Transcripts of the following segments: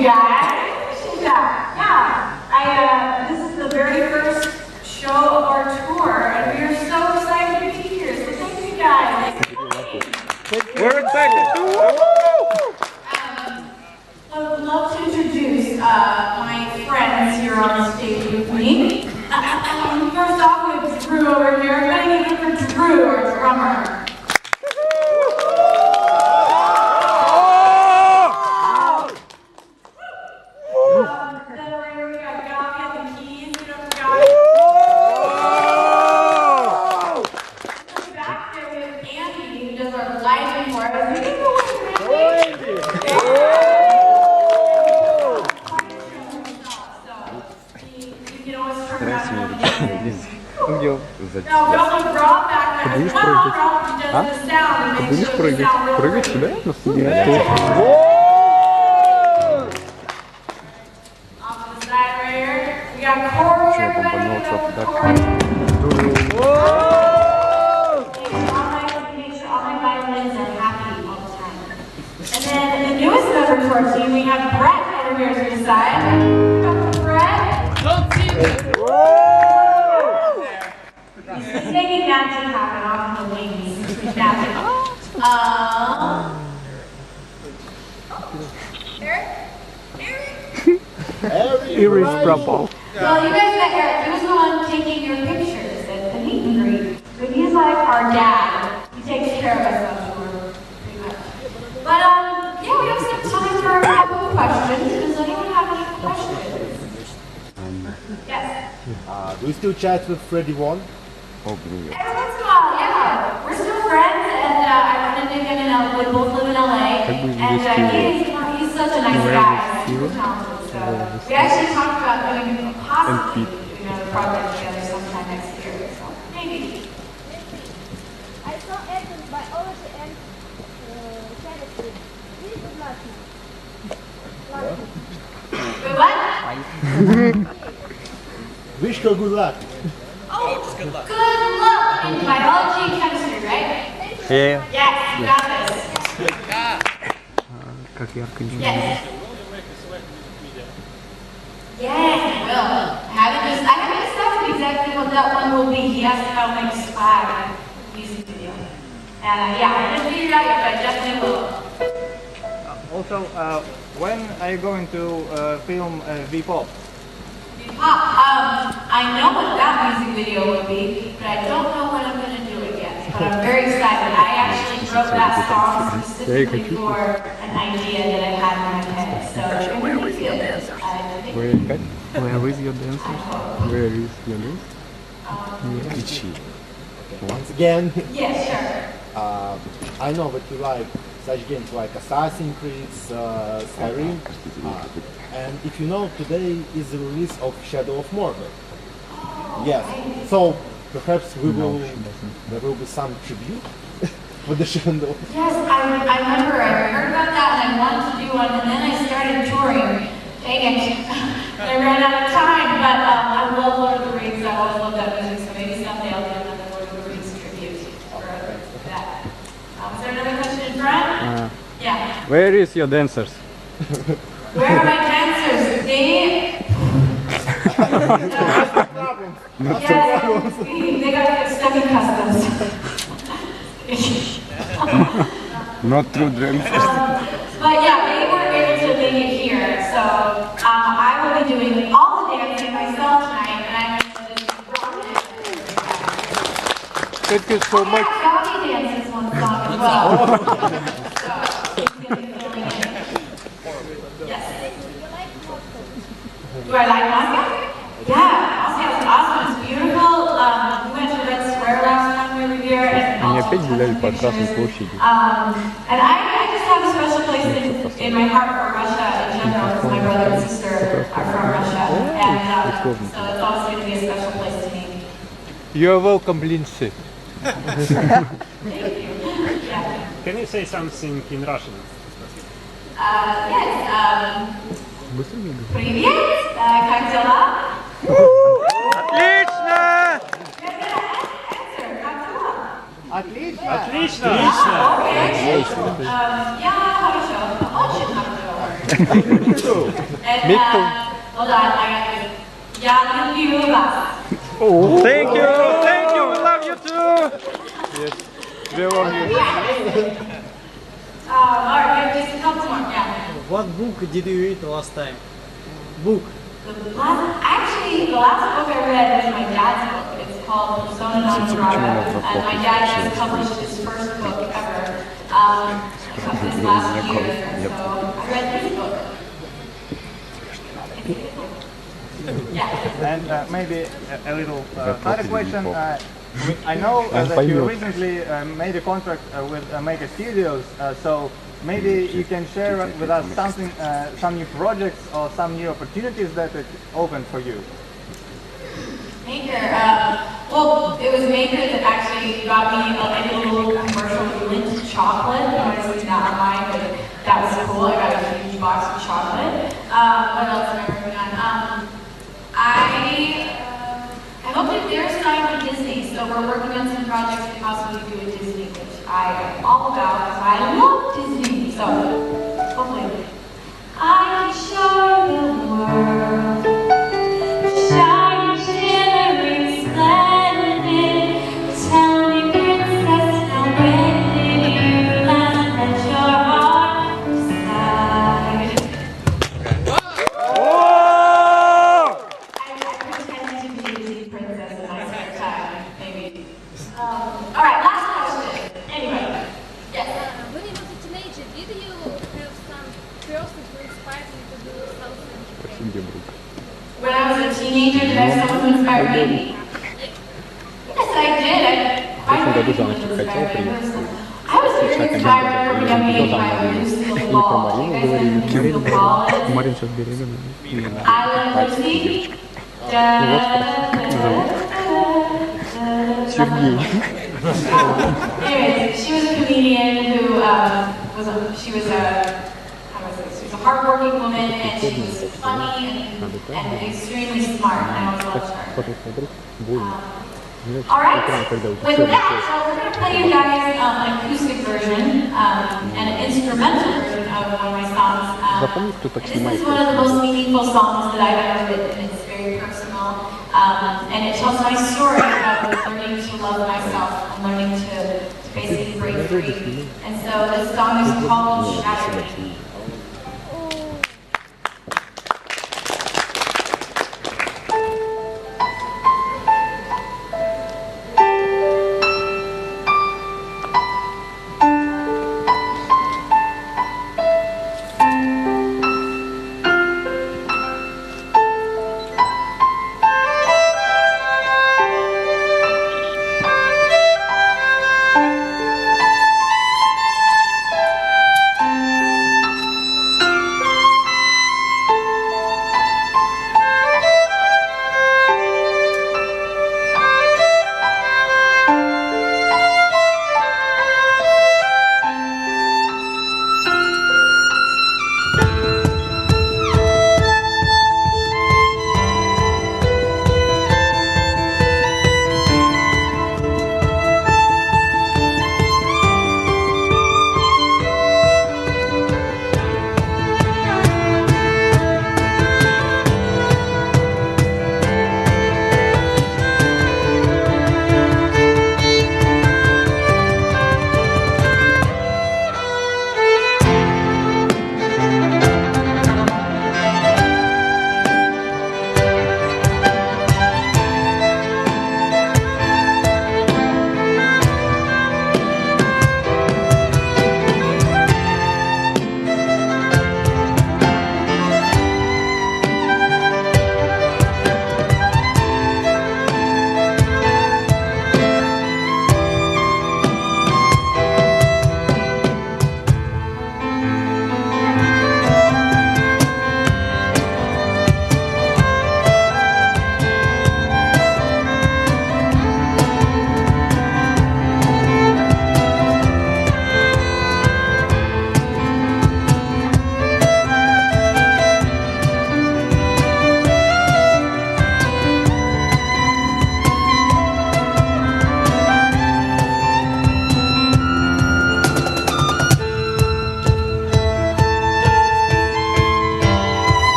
you guys. Appreciate that. This is the very first show of our tour, and we are so excited to be here. So thank you guys. We're excited too. I would love to introduce my friends here on the stage with me. First off, we have Drew over here. Everybody give it for Drew, our drummer. Then over here we got Gabi on the keys. We don't forget. Back there we have Andy, who does our lighting for us. Будешь прыгать? Прыгать сюда? На студию? And then the newest member to our team, we have Brett over here to the side. Brett. He's making magic happen off the wings. Magic. Eric's trouble. Well, you guys met Eric. He was the one taking your pictures at the meet and greet. But he's like our dad. He takes care of us, I'm sure, pretty much. But yeah, we have some time for a couple of questions. Does anyone have any questions? Yes. Do you still chat with Freddie Wong? Every once in a while, yeah. We're still friends, and I run into him in LA. We both live in LA, and he's such a nice guy. Super talented. So we actually talked about doing possibly doing another project together sometime next year. So maybe. I saw Edwin biology and chemistry. Please good luck. Wait, what? Wish her good luck. Oh, good luck. Good luck in biology and chemistry, right? Yeah. Yes, you got this. Как ярко не Yes. Yes, it will. I haven't decided exactly what that one will be. He has to help make swag music video. And yeah, I haven't figured out yet, but I definitely will. Also, when are you going to film V-pop? I know what that music video would be, but I don't know when I'm going to do it yet. But I'm very excited. I actually wrote that song specifically for an idea that I had in my head. So it's going to be good. Where is your dancer? Where is your dancer? Once again, Yeah, sure. I know that you like such games like Assassin's Creed, Skyrim, and if you know, today is the release of Shadow of Mordor. Yes, so perhaps there will be some tribute for the Shadow. Yes, I remember. I heard about that and I wanted to do one, and then I started touring. Dang it. I ran out of time, but I love Lord of the Rings. I've always loved that music, so maybe someday I'll do another Lord of the Rings tribute for that. Is there another question in front? Yeah. Where is your dancers? Where are my dancers? See? Yes, they got stuck in customs. Not true dancers. But yeah, they were able to make it here, so I will be doing all the dancing myself tonight, and I'm going to rock it. Thank you so much. Gabi dances one song as well. So, he's going to be filming it. Yes. Do I like Moscow? Yeah, Moscow's awesome. It's beautiful. We went to Red Square last time we were here, and Они опять гуляли по Красной площади. And I just have a special place in my heart for Russia in general, because my brother and sister are from Russia, and so it's always going to be a special place to me. You are welcome, Lindsey. Thank you. Yeah. Can you say something in Russian? Yes. Привет. Как дела? Отлично! Отлично! Отлично! Я хорошо. Очень хорошо. And, hold on, I got this. Yeah, you love. Thank you, we love you too. Yes, we love you. Alright, just a couple more, yeah. What book did you read last time? Book. Actually, the last book I read was my dad's book. It's called Persona Non Grata. And my dad just published his first book ever this last year. So I read his book. Yeah. And maybe a little other question. I know that you recently made a contract with Maker Studios, so maybe you can share with us something, some new projects or some new opportunities that it opened for you. Maker, well, it was Maker that actually got me a little commercial with Lindt chocolate. I might have seen that online, but that was cool. I got a huge box of chocolate. What else am I working on? I hope that they're signed with Disney, so we're working on some projects to possibly do with Disney, which I am all about because I love Disney. So, hopefully, I can show the world, shine, shimmering, splendid. Tell me, princess, now when did you last let your heart decide? Alright, last question. Anyway, yes. When you was a teenager, did you have some person who inspired you to do something? When I was a teenager, did I have someone who inspired me? Yes, I did. I was very inspired from a young age by Lucy Ball. You guys know who Lucy Ball is? Марин сейчас беременна. I love Lucy. Anyways, she was a comedian who she was a hardworking woman, and she was funny and extremely smart, and I always loved her. All right, with that, so we're going to play you guys an acoustic version and an instrumental version of one of my songs. This is one of the most meaningful songs that I've ever written. It's very personal, and it tells my story about learning to love myself and learning to basically break free. And so this song is called Shattered.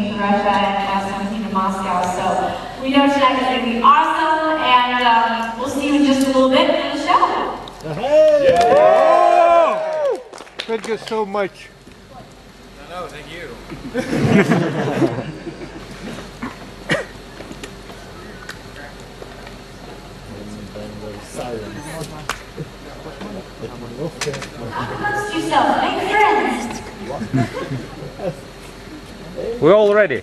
17th to Russia and 17th to Moscow. So we know tonight is going to be awesome, and we'll see you in just a little bit for the show. Hey! Thank you so much. No, thank you. Amongst yourself, make friends. We're all ready.